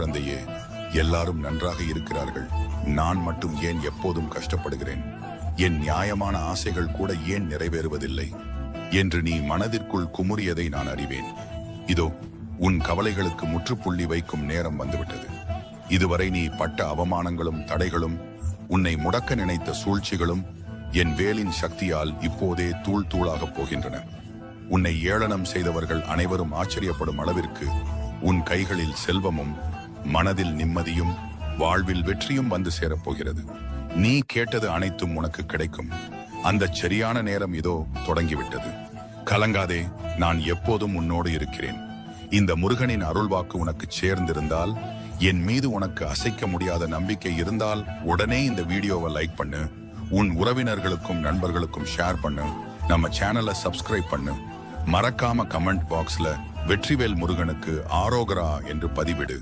குழந்தையே, எல்லாரும் நன்றாக இருக்கிறார்கள். நான் மட்டும் ஏன் எப்போதும் கஷ்டப்படுகிறேன்? என் நியாயமான ஆசைகள் கூட ஏன் நிறைவேறுவதில்லை என்று நீ மனதிற்குள் குமுறியதை நான் அறிவேன். இதோ உன் கவலைகளுக்கு முற்றுப்புள்ளி வைக்கும் நேரம் வந்துவிட்டது. இதுவரை நீ பட்ட அவமானங்களும் தடைகளும், உன்னை முடக்க நினைத்த சூழ்ச்சிகளும் என் வேலின் சக்தியால் இப்போதே தூள் தூளாகப் போகின்றன. உன்னை ஏளனம் செய்தவர்கள் அனைவரும் ஆச்சரியப்படும் அளவிற்கு உன் கைகளில் செல்வமும் மனதில் நிம்மதியும் வாழ்வில் வெற்றியும் வந்து சேரப்போகிறது. நீ கேட்டது அனைத்தும் உனக்கு கிடைக்கும். அந்த சரியான நேரம் இதோ தொடங்கிவிட்டது. கலங்காதே, நான் எப்போதும் உன்னோடு இருக்கிறேன். இந்த முருகனின் அருள்வாக்கு உனக்கு சேர்ந்திருந்தால், என் மீது உனக்கு அசைக்க முடியாத நம்பிக்கை இருந்தால் உடனே இந்த வீடியோவை லைக் பண்ணு, உன் உறவினர்களுக்கும் நண்பர்களுக்கும் ஷேர் பண்ணு, நம்ம சேனலை சப்ஸ்கிரைப் பண்ணு. மறக்காம கமெண்ட் பாக்ஸ்ல வெற்றிவேல் முருகனுக்கு ஆரோகரா என்று பதிவிடு.